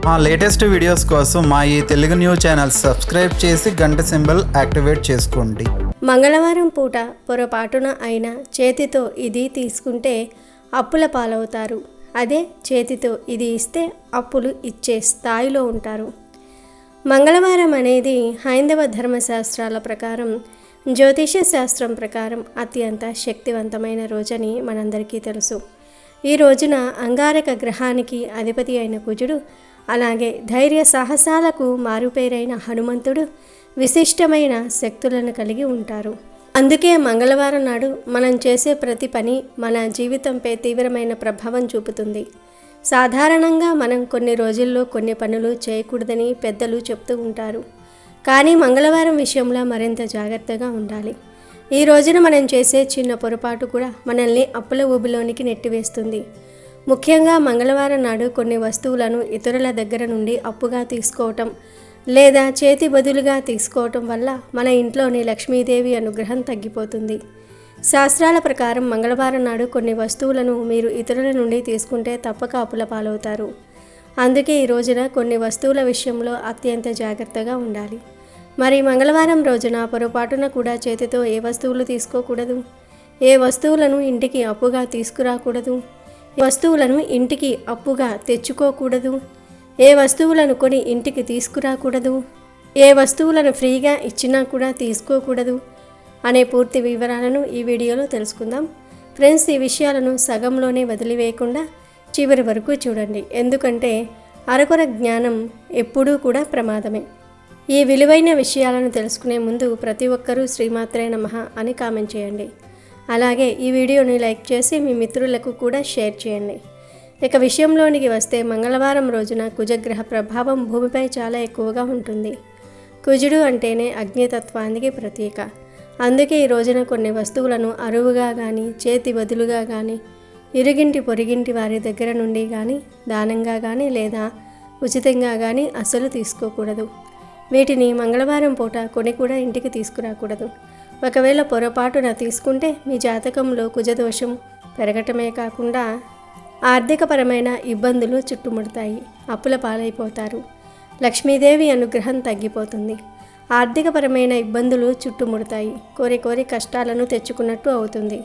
మా latest videos కోసం మా ఈ తెలుగు న్యూస్ ఛానల్ సబ్స్క్రైబ్ చేసి గంట సింబల్ యాక్టివేట్ చేసుకోండి. మంగళవారం పూట పొరపాటున అయినా చేతితో ఇది తీసుకుంటే అప్పుల పాలవుతారు. అదే చేతితో ఇది ఇస్తే అప్పులు ఇచ్చే స్థాయిలో ఉంటారు. మంగళవారం అనేది హైందవ ధర్మశాస్త్రాల ప్రకారం, జ్యోతిష శాస్త్రం ప్రకారం అత్యంత శక్తివంతమైన రోజని మనందరికీ తెలుసు. ఈ రోజున అంగారక గ్రహానికి అధిపతి అయిన కుజుడు, అలాగే ధైర్య సాహసాలకు మారుపేరైన హనుమంతుడు విశిష్టమైన శక్తులను కలిగి ఉంటారు. అందుకే మంగళవారం నాడు మనం చేసే ప్రతి పని మన జీవితంపై తీవ్రమైన ప్రభావం చూపుతుంది. సాధారణంగా మనం కొన్ని రోజుల్లో కొన్ని పనులు చేయకూడదని పెద్దలు చెప్తూ ఉంటారు. కానీ మంగళవారం విషయంలో మరింత జాగ్రత్తగా ఉండాలి. ఈ రోజున మనం చేసే చిన్న పొరపాటు కూడా మనల్ని అప్పుల ఊబిలోనికి నెట్టివేస్తుంది. ముఖ్యంగా మంగళవారం నాడు కొన్ని వస్తువులను ఇతరుల దగ్గర నుండి అప్పుగా తీసుకోవటం లేదా చేతి బదులుగా తీసుకోవటం వల్ల మన ఇంట్లోని లక్ష్మీదేవి అనుగ్రహం తగ్గిపోతుంది. శాస్త్రాల ప్రకారం మంగళవారం నాడు కొన్ని వస్తువులను మీరు ఇతరుల నుండి తీసుకుంటే తప్పక అప్పుల పాలవుతారు. అందుకే ఈ రోజున కొన్ని వస్తువుల విషయంలో అత్యంత జాగ్రత్తగా ఉండాలి. మరి మంగళవారం రోజున పొరపాటున కూడా చేతితో ఏ వస్తువులు తీసుకోకూడదు, ఏ వస్తువులను ఇంటికి అప్పుగా తీసుకురాకూడదు, వస్తువులను ఇంటికి అప్పుగా తెచ్చుకోకూడదు, ఏ వస్తువులను కొని ఇంటికి తీసుకురాకూడదు, ఏ వస్తువులను ఫ్రీగా ఇచ్చినా కూడా తీసుకోకూడదు అనే పూర్తి వివరాలను ఈ వీడియోలో తెలుసుకుందాం. ఫ్రెండ్స్, ఈ విషయాలను సగంలోనే వదిలివేయకుండా చివరి వరకు చూడండి. ఎందుకంటే అరకొర జ్ఞానం ఎప్పుడూ కూడా ప్రమాదమే. ఈ విలువైన విషయాలను తెలుసుకునే ముందు ప్రతి ఒక్కరూ శ్రీమాత్రే నమః అని కామెంట్ చేయండి. అలాగే ఈ వీడియోని లైక్ చేసి మీ మిత్రులకు కూడా షేర్ చేయండి. ఇక విషయంలోనికి వస్తే మంగళవారం రోజున కుజగ్రహ ప్రభావం భూమిపై చాలా ఎక్కువగా ఉంటుంది. కుజుడు అంటేనే అగ్నితత్వానికి ప్రతీక. అందుకే ఈ రోజున కొన్ని వస్తువులను అరువుగా కానీ, చేతి బదులుగా కానీ, ఇరుగింటి పొరిగింటి వారి దగ్గర నుండి కానీ, దానంగా కానీ లేదా ఉచితంగా కానీ అస్సలు తీసుకోకూడదు. వీటిని మంగళవారం పూట కొని కూడా ఇంటికి తీసుకురాకూడదు. ఒకవేళ పొరపాటున తీసుకుంటే మీ జాతకంలో కుజదోషం పెరగటమే కాకుండా ఆర్థికపరమైన ఇబ్బందులు చుట్టుముడతాయి. అప్పుల పాలైపోతారు. లక్ష్మీదేవి అనుగ్రహం తగ్గిపోతుంది. ఆర్థికపరమైన ఇబ్బందులు చుట్టుముడతాయి. కోరి కష్టాలను తెచ్చుకున్నట్టు అవుతుంది.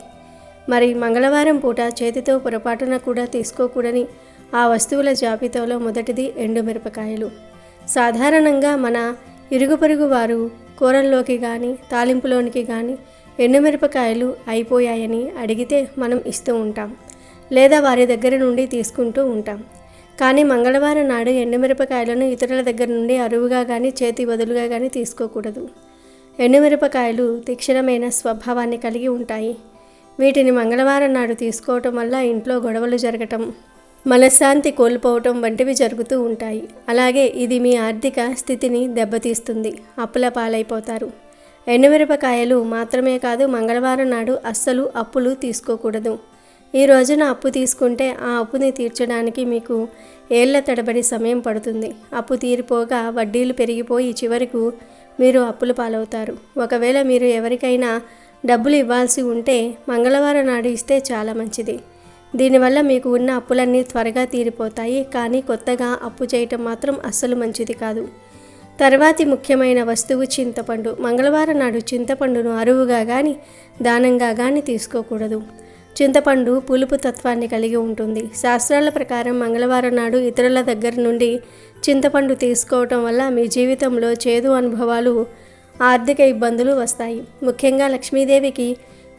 మరి మంగళవారం పూట చేతితో పొరపాటున కూడా తీసుకోకూడని ఆ వస్తువుల జాబితాలో మొదటిది ఎండుమిరపకాయలు. సాధారణంగా మన ఇరుగు పొరుగు వారు కూరల్లోకి కానీ, తాలింపులోనికి కానీ ఎండుమిరపకాయలు అయిపోయాయని అడిగితే మనం ఇస్తూ ఉంటాం, లేదా వారి దగ్గర నుండి తీసుకుంటూ ఉంటాం. కానీ మంగళవారం నాడు ఎండుమిరపకాయలను ఇతరుల దగ్గర నుండి అరువుగా కానీ, చేతి బదులుగా కానీ తీసుకోకూడదు. ఎండుమిరపకాయలు తీక్షణమైన స్వభావాన్ని కలిగి ఉంటాయి. వీటిని మంగళవారం నాడు తీసుకోవటం వల్ల ఇంట్లో గొడవలు జరగటం, మనశ్శాంతి కోల్పోవటం వంటివి జరుగుతూ ఉంటాయి. అలాగే ఇది మీ ఆర్థిక స్థితిని దెబ్బతీస్తుంది. అప్పుల పాలైపోతారు. ఎండుమిరపకాయలు మాత్రమే కాదు, మంగళవారం నాడు అస్సలు అప్పులు తీసుకోకూడదు. ఈ రోజున అప్పు తీసుకుంటే ఆ అప్పుని తీర్చడానికి మీకు ఏళ్ల తడబడి సమయం పడుతుంది. అప్పు తీరిపోగా వడ్డీలు పెరిగిపోయి చివరకు మీరు అప్పుల పాలవుతారు. ఒకవేళ మీరు ఎవరికైనా డబ్బులు ఇవ్వాల్సి ఉంటే మంగళవారం నాడు ఇస్తే చాలా మంచిది. దీనివల్ల మీకు ఉన్న అప్పులన్నీ త్వరగా తీరిపోతాయి. కానీ కొత్తగా అప్పు చేయటం మాత్రం అస్సలు మంచిది కాదు. తర్వాతి ముఖ్యమైన వస్తువు చింతపండు. మంగళవారం నాడు చింతపండును అరువుగా కానీ, దానంగా కానీ తీసుకోకూడదు. చింతపండు పులుపు తత్వాన్ని కలిగి ఉంటుంది. శాస్త్రాల ప్రకారం మంగళవారం నాడు ఇతరుల దగ్గర నుండి చింతపండు తీసుకోవటం వల్ల మీ జీవితంలో చేదు అనుభవాలు, ఆర్థిక ఇబ్బందులు వస్తాయి. ముఖ్యంగా లక్ష్మీదేవికి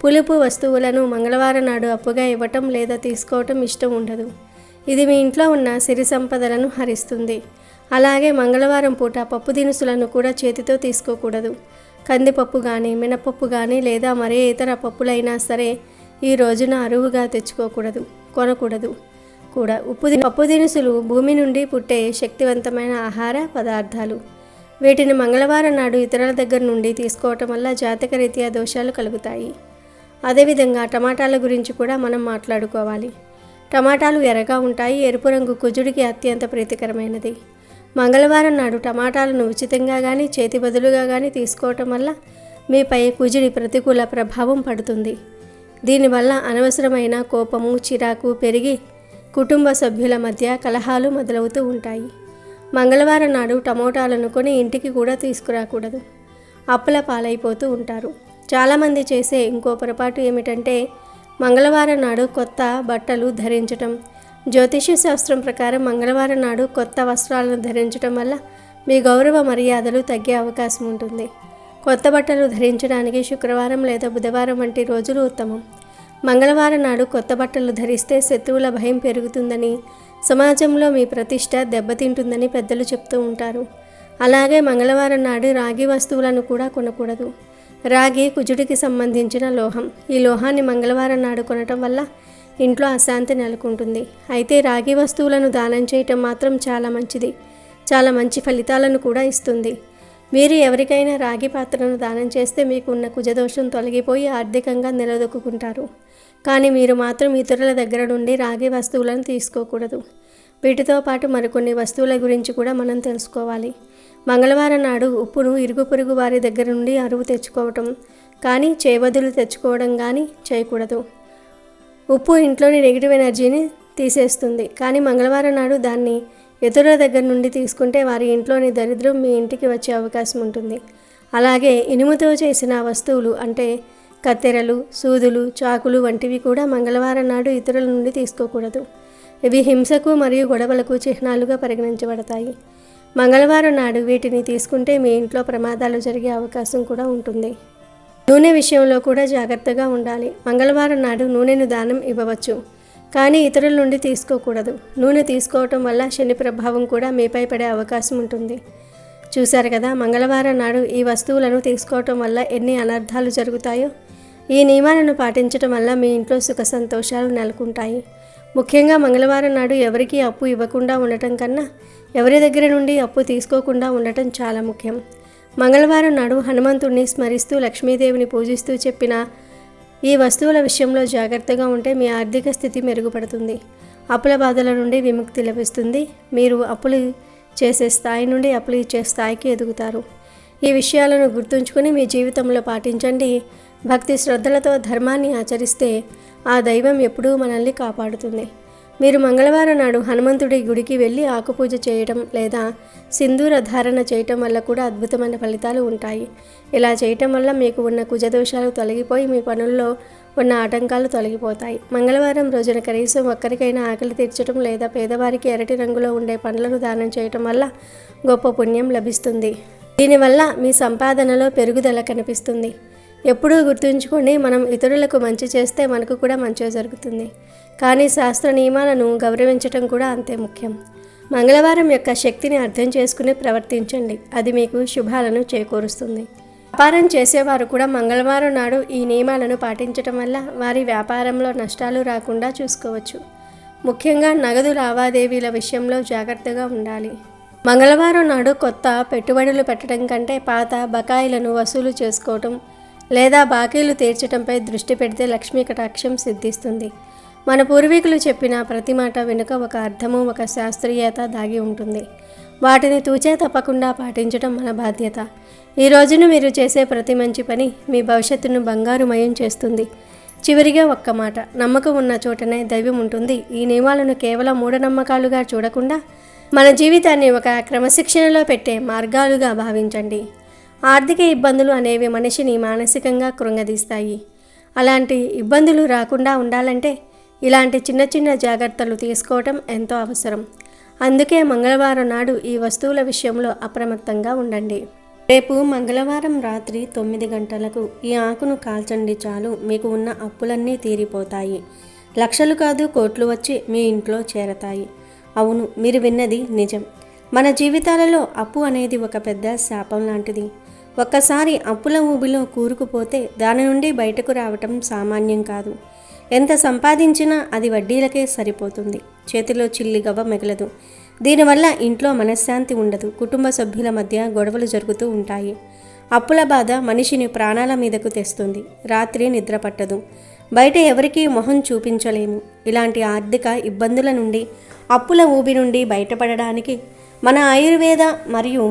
పులుపు వస్తువులను మంగళవారం నాడు అప్పుగా ఇవ్వటం లేదా తీసుకోవటం ఇష్టం ఉండదు. ఇది మీ ఇంట్లో ఉన్న సిరి సంపదలను హరిస్తుంది. అలాగే మంగళవారం పూట పప్పు దినుసులను కూడా చేతితో తీసుకోకూడదు. కందిపప్పు కానీ, మినపప్పు కానీ లేదా మరే ఇతర పప్పులైనా సరే ఈ రోజున అరువుగా తెచ్చుకోకూడదు, కొనకూడదు కూడా. పప్పు దినుసులు భూమి నుండి పుట్టే శక్తివంతమైన ఆహార పదార్థాలు. వీటిని మంగళవారం నాడు ఇతరుల దగ్గర నుండి తీసుకోవటం వల్ల జాతకరీత్యా దోషాలు కలుగుతాయి. అదేవిధంగా టమాటాల గురించి కూడా మనం మాట్లాడుకోవాలి. టమాటాలు ఎర్రగా ఉంటాయి. ఎరుపు రంగు కుజుడికి అత్యంత ప్రీతికరమైనది. మంగళవారం నాడు టమాటాలను ఉచితంగా కానీ, చేతి బదులుగా కానీ తీసుకోవటం వల్ల మీపై కుజుడి ప్రతికూల ప్రభావం పడుతుంది. దీనివల్ల అనవసరమైన కోపము, చిరాకు పెరిగి కుటుంబ సభ్యుల మధ్య కలహాలు మొదలవుతూ ఉంటాయి. మంగళవారం నాడు టమోటాలను కొని ఇంటికి కూడా తీసుకురాకూడదు. అప్పుల పాలైపోతూ ఉంటారు. చాలామంది చేసే ఇంకో పొరపాటు ఏమిటంటే మంగళవారం నాడు కొత్త బట్టలు ధరించటం. జ్యోతిష్య శాస్త్రం ప్రకారం మంగళవారం నాడు కొత్త వస్త్రాలను ధరించడం వల్ల మీ గౌరవ మర్యాదలు తగ్గే అవకాశం ఉంటుంది. కొత్త బట్టలు ధరించడానికి శుక్రవారం లేదా బుధవారం వంటి రోజులు ఉత్తమం. మంగళవారం నాడు కొత్త బట్టలు ధరిస్తే శత్రువుల భయం పెరుగుతుందని, సమాజంలో మీ ప్రతిష్ట దెబ్బతింటుందని పెద్దలు చెప్తూ ఉంటారు. అలాగే మంగళవారం నాడు రాగి వస్తువులను కూడా కొనకూడదు. రాగి కుజుడికి సంబంధించిన లోహం. ఈ లోహాన్ని మంగళవారం నాడు కొనటం వల్ల ఇంట్లో అశాంతి నెలకొంటుంది. అయితే రాగి వస్తువులను దానం చేయటం మాత్రం చాలా మంచిది. చాలా మంచి ఫలితాలను కూడా ఇస్తుంది. మీరు ఎవరికైనా రాగి పాత్రను దానం చేస్తే మీకు ఉన్న కుజదోషం తొలగిపోయి ఆర్థికంగా నిలదొక్కుంటారు. కానీ మీరు మాత్రం ఇతరుల దగ్గర నుండి రాగి వస్తువులను తీసుకోకూడదు. వీటితో పాటు మరికొన్ని వస్తువుల గురించి కూడా మనం తెలుసుకోవాలి. మంగళవారం నాడు ఉప్పును ఇరుగు పొరుగు వారి దగ్గర నుండి అరువు తెచ్చుకోవటం కానీ చేయబదులు తెచ్చుకోవడం కానీ చేయకూడదు. ఉప్పు ఇంట్లోని నెగిటివ్ ఎనర్జీని తీసేస్తుంది. కానీ మంగళవారం నాడు దాన్ని ఇతరుల దగ్గర నుండి తీసుకుంటే వారి ఇంట్లోని దరిద్రం మీ ఇంటికి వచ్చే అవకాశం ఉంటుంది. అలాగే ఇనుముతో చేసిన వస్తువులు అంటే కత్తెరలు, సూదులు, చాకులు వంటివి కూడా మంగళవారం నాడు ఇతరుల నుండి తీసుకోకూడదు. ఇవి హింసకు మరియు గొడవలకు చిహ్నాలుగా పరిగణించబడతాయి. మంగళవారం నాడు వీటిని తీసుకుంటే మీ ఇంట్లో ప్రమాదాలు జరిగే అవకాశం కూడా ఉంటుంది. నూనె విషయంలో కూడా జాగ్రత్తగా ఉండాలి. మంగళవారం నాడు నూనెను దానం ఇవ్వవచ్చు, కానీ ఇతరుల నుండి తీసుకోకూడదు. నూనె తీసుకోవటం వల్ల శని ప్రభావం కూడా మీపై పడే అవకాశం ఉంటుంది. చూశారు కదా, మంగళవారం నాడు ఈ వస్తువులను తీసుకోవటం వల్ల ఎన్ని అనర్థాలు జరుగుతాయో. ఈ నియమాలను పాటించడం వల్ల మీ ఇంట్లో సుఖ సంతోషాలు నెలకొంటాయి. ముఖ్యంగా మంగళవారం నాడు ఎవరికీ అప్పు ఇవ్వకుండా ఉండటం కన్నా ఎవరి దగ్గర నుండి అప్పు తీసుకోకుండా ఉండటం చాలా ముఖ్యం. మంగళవారం నాడు హనుమంతుడిని స్మరిస్తూ లక్ష్మీదేవిని పూజిస్తూ చెప్పిన ఈ వస్తువుల విషయంలో జాగ్రత్తగా ఉంటే మీ ఆర్థిక స్థితి మెరుగుపడుతుంది. అప్పుల బాధల నుండి విముక్తి లభిస్తుంది. మీరు అప్పులు చేసే స్థాయి నుండి అప్పులు ఇచ్చే స్థాయికి ఎదుగుతారు. ఈ విషయాలను గుర్తుంచుకొని మీ జీవితంలో పాటించండి. భక్తి శ్రద్ధలతో ధర్మాన్ని ఆచరిస్తే ఆ దైవం ఎప్పుడూ మనల్ని కాపాడుతుంది. మీరు మంగళవారం నాడు హనుమంతుడి గుడికి వెళ్ళి ఆకుపూజ చేయటం లేదా సింధూర ధారణ చేయటం వల్ల కూడా అద్భుతమైన ఫలితాలు ఉంటాయి. ఇలా చేయటం వల్ల మీకు ఉన్న కుజదోషాలు తొలగిపోయి మీ పనుల్లో ఉన్న ఆటంకాలు తొలగిపోతాయి. మంగళవారం రోజున కనీసం ఒక్కరికైనా ఆకలి తీర్చడం లేదా పేదవారికి ఎర్రటి రంగులో ఉండే పండ్లను దానం చేయటం వల్ల గొప్ప పుణ్యం లభిస్తుంది. దీనివల్ల మీ సంపాదనలో పెరుగుదల కనిపిస్తుంది. ఎప్పుడూ గుర్తుంచుకోండి, మనం ఇతరులకు మంచి చేస్తే మనకు కూడా మంచి జరుగుతుంది. కానీ శాస్త్ర నియమాలను గౌరవించటం కూడా అంతే ముఖ్యం. మంగళవారం యొక్క శక్తిని అర్థం చేసుకుని ప్రవర్తించండి. అది మీకు శుభాలను చేకూరుస్తుంది. వ్యాపారం చేసేవారు కూడా మంగళవారం నాడు ఈ నియమాలను పాటించటం వల్ల వారి వ్యాపారంలో నష్టాలు రాకుండా చూసుకోవచ్చు. ముఖ్యంగా నగదు లావాదేవీల విషయంలో జాగ్రత్తగా ఉండాలి. మంగళవారం నాడు కొత్త పెట్టుబడులు పెట్టడం కంటే పాత బకాయిలను వసూలు చేసుకోవటం లేదా బాకీలు తీర్చడంపై దృష్టి పెడితే లక్ష్మీ కటాక్షం సిద్ధిస్తుంది. మన పూర్వీకులు చెప్పిన ప్రతి మాట వెనుక ఒక అర్థము, ఒక శాస్త్రీయత దాగి ఉంటుంది. వాటిని తూచే తప్పకుండా పాటించడం మన బాధ్యత. ఈ రోజున మీరు చేసే ప్రతి మంచి పని మీ భవిష్యత్తును బంగారుమయం చేస్తుంది. చివరిగా ఒక్క మాట, నమ్మకం ఉన్న చోటనే దైవం ఉంటుంది. ఈ నియమాలను కేవలం మూఢనమ్మకాలుగా చూడకుండా మన జీవితాన్ని ఒక క్రమశిక్షణలో పెట్టే మార్గాలుగా భావించండి. ఆర్థిక ఇబ్బందులు అనేవి మనిషిని మానసికంగా కృంగదీస్తాయి. అలాంటి ఇబ్బందులు రాకుండా ఉండాలంటే ఇలాంటి చిన్న చిన్న జాగ్రత్తలు తీసుకోవటం ఎంతో అవసరం. అందుకే మంగళవారం నాడు ఈ వస్తువుల విషయంలో అప్రమత్తంగా ఉండండి. రేపు మంగళవారం రాత్రి 9 గంటలకు ఈ ఆకును కాల్చండి. చాలు, మీకు ఉన్న అప్పులన్నీ తీరిపోతాయి. లక్షలు కాదు కోట్లు వచ్చి మీ ఇంట్లో చేరతాయి. అవును, మీరు విన్నది నిజం. మన జీవితాలలో అప్పు అనేది ఒక పెద్ద శాపం లాంటిది. ఒక్కసారి అప్పుల ఊబిలో కూరుకుపోతే దాని నుండి బయటకు రావటం సామాన్యం కాదు. ఎంత సంపాదించినా అది వడ్డీలకే సరిపోతుంది. చేతిలో చిల్లి గవ్వ మిగలదు. దీనివల్ల ఇంట్లో మనశ్శాంతి ఉండదు. కుటుంబ సభ్యుల మధ్య గొడవలు జరుగుతూ ఉంటాయి. అప్పుల బాధ మనిషిని ప్రాణాల మీదకు తెస్తుంది. రాత్రి నిద్ర పట్టదు. బయట ఎవరికీ మొహం చూపించలేము. ఇలాంటి ఆర్థిక ఇబ్బందుల నుండి, అప్పుల ఊబి నుండి బయటపడడానికి మన ఆయుర్వేద మరియు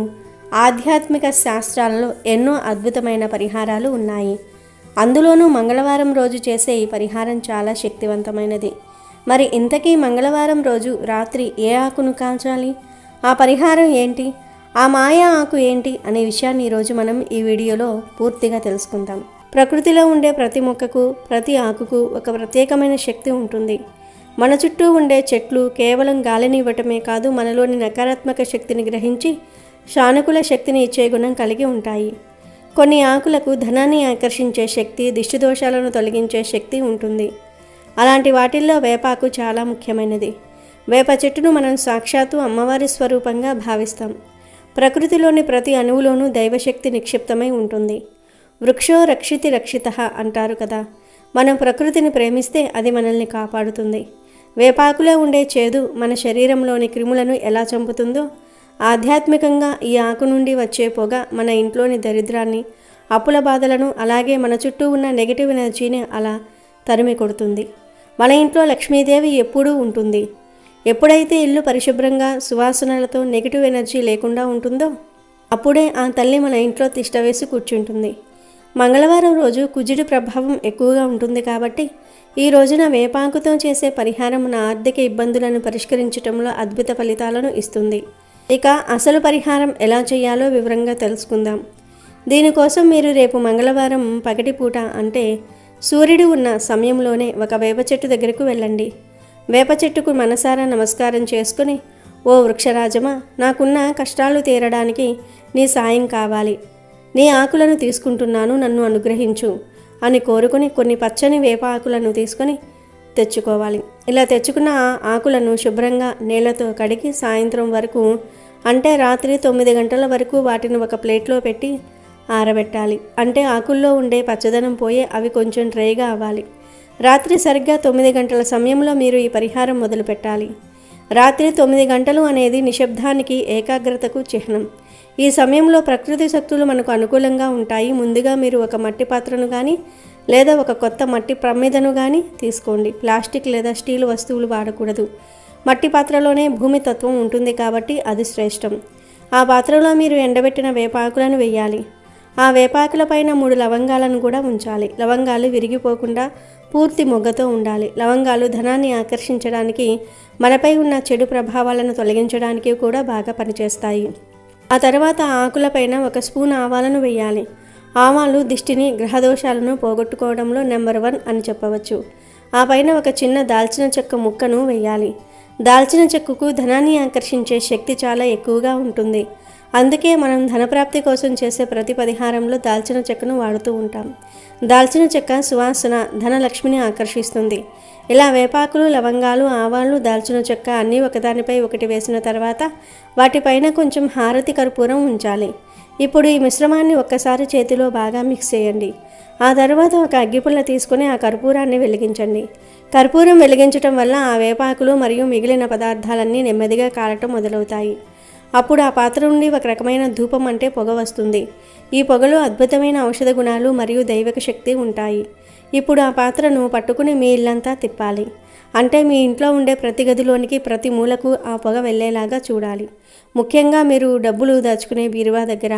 ఆధ్యాత్మిక శాస్త్రాలలో ఎన్నో అద్భుతమైన పరిహారాలు ఉన్నాయి. అందులోనూ మంగళవారం రోజు చేసే ఈ పరిహారం చాలా శక్తివంతమైనది. మరి ఇంతకీ మంగళవారం రోజు రాత్రి ఏ ఆకును కాల్చాలి? ఆ పరిహారం ఏంటి, ఆ మాయా ఆకు ఏంటి అనే విషయాన్ని ఈరోజు మనం ఈ వీడియోలో పూర్తిగా తెలుసుకుందాం. ప్రకృతిలో ఉండే ప్రతి మొక్కకు, ప్రతి ఆకుకు ఒక ప్రత్యేకమైన శక్తి ఉంటుంది. మన చుట్టూ ఉండే చెట్లు కేవలం గాలిని ఇవ్వటమే కాదు, మనలోని నకారాత్మక శక్తిని గ్రహించి సానుకూల శక్తిని ఇచ్చే గుణం కలిగి ఉంటాయి. కొన్ని ఆకులకు ధనాన్ని ఆకర్షించే శక్తి, దిష్టి దోషాలను తొలగించే శక్తి ఉంటుంది. అలాంటి వాటిల్లో వేపాకు చాలా ముఖ్యమైనది. వేప చెట్టును మనం సాక్షాత్తు అమ్మవారి స్వరూపంగా భావిస్తాం. ప్రకృతిలోని ప్రతి అణువులోనూ దైవశక్తి నిక్షిప్తమై ఉంటుంది. వృక్షో రక్షితి రక్షితః అంటారు కదా. మనం ప్రకృతిని ప్రేమిస్తే అది మనల్ని కాపాడుతుంది. వేపాకులో ఉండే చేదు మన శరీరంలోని క్రిములను ఎలా చంపుతుందో, ఆధ్యాత్మికంగా ఈ ఆకు నుండి వచ్చే పొగ మన ఇంట్లోని దరిద్రాన్ని, అప్పుల బాధలను, అలాగే మన చుట్టూ ఉన్న నెగిటివ్ ఎనర్జీని అలా తరిమి కొడుతుంది. మన ఇంట్లో లక్ష్మీదేవి ఎప్పుడూ ఉంటుంది. ఎప్పుడైతే ఇల్లు పరిశుభ్రంగా సువాసనలతో నెగిటివ్ ఎనర్జీ లేకుండా ఉంటుందో అప్పుడే ఆ తల్లి మన ఇంట్లో తిష్టవేసి కూర్చుంటుంది. మంగళవారం రోజు కుజుడి ప్రభావం ఎక్కువగా ఉంటుంది కాబట్టి ఈ రోజున వేపాకుతో చేసే పరిహారం మన ఆర్థిక ఇబ్బందులను పరిష్కరించడంలో అద్భుత ఫలితాలను ఇస్తుంది. ఇక అసలు పరిహారం ఎలా చేయాలో వివరంగా తెలుసుకుందాం. దీనికోసం మీరు రేపు మంగళవారం పగటిపూట అంటే సూర్యుడు ఉన్న సమయంలోనే ఒక వేప చెట్టు దగ్గరకు వెళ్ళండి. వేప చెట్టుకు మనసారా నమస్కారం చేసుకుని, ఓ వృక్షరాజమా, నాకున్న కష్టాలు తీరడానికి నీ సాయం కావాలి. నీ ఆకులను తీసుకుంటున్నాను, నన్ను అనుగ్రహించు అని కోరుకుని కొన్ని పచ్చని వేప ఆకులను తీసుకొని తెచ్చుకోవాలి. ఇలా తెచ్చుకున్న ఆకులను శుభ్రంగా నీళ్లతో కడిగి సాయంత్రం వరకు అంటే రాత్రి 9 గంటల వరకు వాటిని ఒక ప్లేట్లో పెట్టి ఆరబెట్టాలి. అంటే ఆకుల్లో ఉండే పచ్చదనం పోయి అవి కొంచెం డ్రైగా అవ్వాలి. రాత్రి సరిగ్గా 9 గంటల సమయంలో మీరు ఈ పరిహారం మొదలు పెట్టాలి. రాత్రి 9 గంటలు అనేది నిశ్శబ్దానికి, ఏకాగ్రతకు చిహ్నం. ఈ సమయంలో ప్రకృతి శక్తులు మనకు అనుకూలంగా ఉంటాయి. ముందుగా మీరు ఒక మట్టి పాత్రను కానీ లేదా ఒక కొత్త మట్టి ప్రమిదను కానీ తీసుకోండి. ప్లాస్టిక్ లేదా స్టీల్ వస్తువులు వాడకూడదు. మట్టి పాత్రలోనే భూమి తత్వం ఉంటుంది కాబట్టి అది శ్రేష్టం. ఆ పాత్రలో మీరు ఎండబెట్టిన వేపాకులను వేయాలి. ఆ వేపాకుల పైన 3 లవంగాలను కూడా ఉంచాలి. లవంగాలు విరిగిపోకుండా పూర్తి మొగ్గతో ఉండాలి. లవంగాలు ధనాన్ని ఆకర్షించడానికి, మనపై ఉన్న చెడు ప్రభావాలను తొలగించడానికి కూడా బాగా పనిచేస్తాయి. ఆ తర్వాత ఆకులపైన 1 స్పూన్ ఆవాలను వేయాలి. ఆవాలు దిష్టిని, గ్రహదోషాలను పోగొట్టుకోవడంలో నెంబర్ 1 అని చెప్పవచ్చు. ఆ పైన ఒక చిన్న దాల్చిన చెక్క ముక్కను వేయాలి. దాల్చిన చెక్కకు ధనాన్ని ఆకర్షించే శక్తి చాలా ఎక్కువగా ఉంటుంది. అందుకే మనం ధనప్రాప్తి కోసం చేసే ప్రతి పరిహారంలో దాల్చిన చెక్కను వాడుతూ ఉంటాం. దాల్చిన చెక్క సువాసన ధనలక్ష్మిని ఆకర్షిస్తుంది. ఇలా వేపాకులు, లవంగాలు, ఆవాలు, దాల్చిన చెక్క అన్నీ ఒకదానిపై ఒకటి వేసిన తర్వాత వాటిపైన కొంచెం హారతి కర్పూరం ఉంచాలి. ఇప్పుడు ఈ మిశ్రమాన్ని ఒక్కసారి చేతిలో బాగా మిక్స్ చేయండి. ఆ తర్వాత ఒక అగ్గిపుల్ల తీసుకుని ఆ కర్పూరాన్ని వెలిగించండి. కర్పూరం వెలిగించటం వల్ల ఆ వేపాకులు మరియు మిగిలిన పదార్థాలన్నీ నెమ్మదిగా కాలటం మొదలవుతాయి. అప్పుడు ఆ పాత్ర నుండి ఒక రకమైన ధూపం అంటే పొగ వస్తుంది. ఈ పొగలో అద్భుతమైన ఔషధ గుణాలు మరియు దైవిక శక్తి ఉంటాయి. ఇప్పుడు ఆ పాత్రను పట్టుకుని మీ ఇల్లంతా తిప్పాలి. అంటే మీ ఇంట్లో ఉండే ప్రతి గదిలోనికి, ప్రతి మూలకు ఆ పొగ వెళ్ళేలాగా చూడాలి. ముఖ్యంగా మీరు డబ్బులు దాచుకునే బీరువా దగ్గర,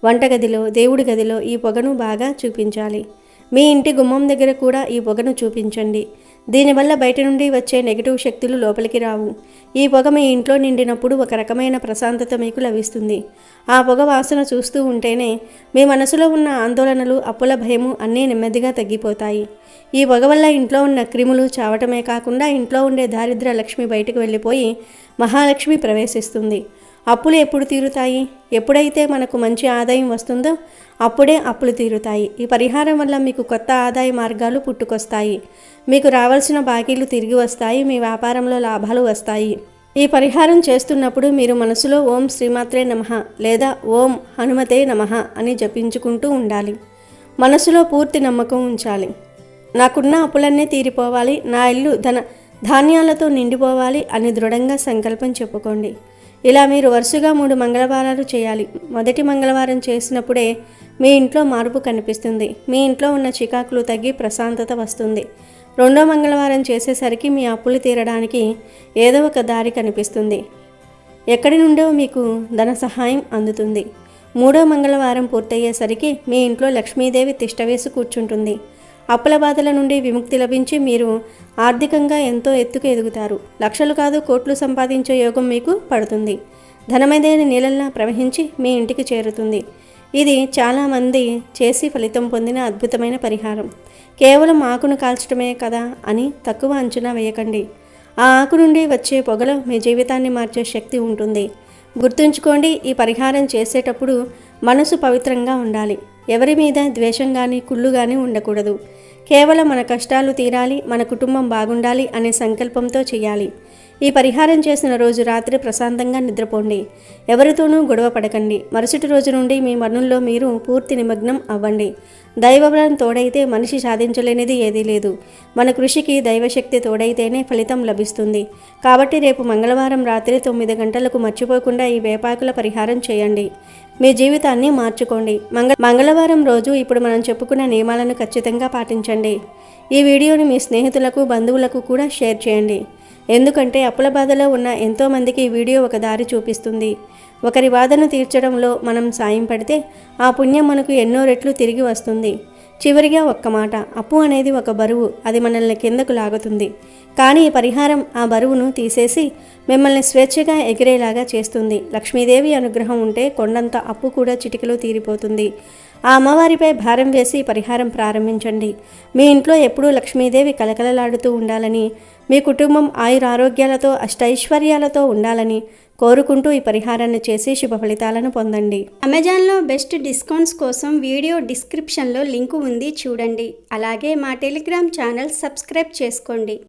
వంటగదిలో, దేవుడి గదిలో ఈ పొగను బాగా చూపించాలి. మీ ఇంటి గుమ్మం దగ్గర కూడా ఈ పొగను చూపించండి. దీనివల్ల బయట నుండి వచ్చే నెగిటివ్ శక్తులు లోపలికి రావు. ఈ పొగ మీ ఇంట్లో నిండినప్పుడు ఒక రకమైన ప్రశాంతత మీకు లభిస్తుంది. ఆ పొగ వాసన చూస్తూ ఉంటేనే మీ మనసులో ఉన్న ఆందోళనలు, అప్పుల భయము అన్నీ నెమ్మదిగా తగ్గిపోతాయి. ఈ పొగ వల్ల ఇంట్లో ఉన్న క్రిములు చావటమే కాకుండా ఇంట్లో ఉండే దారిద్ర్య లక్ష్మి బయటకు వెళ్ళిపోయి మహాలక్ష్మి ప్రవేశిస్తుంది. అప్పులు ఎప్పుడు తీరుతాయి? ఎప్పుడైతే మనకు మంచి ఆదాయం వస్తుందో అప్పుడే అప్పులు తీరుతాయి. ఈ పరిహారం వల్ల మీకు కొత్త ఆదాయ మార్గాలు పుట్టుకొస్తాయి. మీకు రావాల్సిన బాకీలు తిరిగి వస్తాయి. మీ వ్యాపారంలో లాభాలు వస్తాయి. ఈ పరిహారం చేస్తున్నప్పుడు మీరు మనసులో ఓం శ్రీమాత్రే నమః లేదా ఓం హనుమతే నమః అని జపించుకుంటూ ఉండాలి. మనసులో పూర్తి నమ్మకం ఉంచాలి. నాకున్న అప్పులన్నీ తీరిపోవాలి, నా ఇల్లు ధాన్యాలతో నిండిపోవాలి అని దృఢంగా సంకల్పం చెప్పుకోండి. ఇలా మీరు వరుసగా 3 మంగళవారాలు చేయాలి. మొదటి మంగళవారం చేసినప్పుడే మీ ఇంట్లో మార్పు కనిపిస్తుంది. మీ ఇంట్లో ఉన్న చికాకులు తగ్గి ప్రశాంతత వస్తుంది. రెండో మంగళవారం చేసేసరికి మీ అప్పులు తీరడానికి ఏదో ఒక దారి కనిపిస్తుంది. ఎక్కడి నుండో మీకు ధన సహాయం అందుతుంది. మూడో మంగళవారం పూర్తయ్యేసరికి మీ ఇంట్లో లక్ష్మీదేవి తిష్టవేసి కూర్చుంటుంది. అప్పుల బాధల నుండి విముక్తి లభించి మీరు ఆర్థికంగా ఎంతో ఎత్తుకు ఎదుగుతారు. లక్షలు కాదు కోట్లు సంపాదించే యోగం మీకు పడుతుంది. ధనమైదైన నీళ్ళలా ప్రవహించి మీ ఇంటికి చేరుతుంది. ఇది చాలామంది చేసి ఫలితం పొందిన అద్భుతమైన పరిహారం. కేవలం ఆకును కాల్చడమే కదా అని తక్కువ అంచనా వేయకండి. ఆ ఆకు నుండి వచ్చే పొగలో మీ జీవితాన్ని మార్చే శక్తి ఉంటుంది. గుర్తుంచుకోండి, ఈ పరిహారం చేసేటప్పుడు మనసు పవిత్రంగా ఉండాలి. ఎవరి మీద ద్వేషం కానీ కుళ్ళు కానీ ఉండకూడదు. కేవలం మన కష్టాలు తీరాలి, మన కుటుంబం బాగుండాలి అనే సంకల్పంతో చేయాలి. ఈ పరిహారం చేసిన రోజు రాత్రి ప్రశాంతంగా నిద్రపోండి. ఎవరితోనూ గొడవ పడకండి. మరుసటి రోజు నుండి మీ పనుల్లో మీరు పూర్తి నిమగ్నం అవ్వండి. దైవబలం తోడైతే మనిషి సాధించలేనిది ఏదీ లేదు. మన కృషికి దైవశక్తి తోడైతేనే ఫలితం లభిస్తుంది. కాబట్టి రేపు మంగళవారం రాత్రి 9 గంటలకు మర్చిపోకుండా ఈ వేపాకుల పరిహారం చేయండి. మీ జీవితాన్ని మార్చుకోండి. మంగళవారం రోజు ఇప్పుడు మనం చెప్పుకున్న నియమాలను ఖచ్చితంగా పాటించండి. ఈ వీడియోని మీ స్నేహితులకు, బంధువులకు కూడా షేర్ చేయండి. ఎందుకంటే అప్పుల బాధలో ఉన్న ఎంతోమందికి ఈ వీడియో ఒక దారి చూపిస్తుంది. ఒకరి బాధను తీర్చడంలో మనం సాయం పడితే ఆ పుణ్యం మనకు ఎన్నో రెట్లు తిరిగి వస్తుంది. చివరిగా ఒక్క మాట, అప్పు అనేది ఒక బరువు, అది మనల్ని కిందకు లాగుతుంది. కానీ ఈ పరిహారం ఆ బరువును తీసేసి మిమ్మల్ని స్వేచ్ఛగా ఎగిరేలాగా చేస్తుంది. లక్ష్మీదేవి అనుగ్రహం ఉంటే కొండంత అప్పు కూడా చిటికలో తీరిపోతుంది. ఆ అమ్మవారిపై భారం వేసి పరిహారం ప్రారంభించండి. మీ ఇంట్లో ఎప్పుడూ లక్ష్మీదేవి కలకలలాడుతూ ఉండాలని, మీ కుటుంబం ఆయురారోగ్యాలతో అష్టైశ్వర్యాలతో ఉండాలని కోరుకుంటూ ఈ పరిహారాన్ని చేసి శుభ ఫలితాలను పొందండి. అమెజాన్లో బెస్ట్ డిస్కౌంట్స్ కోసం వీడియో డిస్క్రిప్షన్లో లింకు ఉంది, చూడండి. అలాగే మా టెలిగ్రామ్ ఛానల్ సబ్స్క్రైబ్ చేసుకోండి.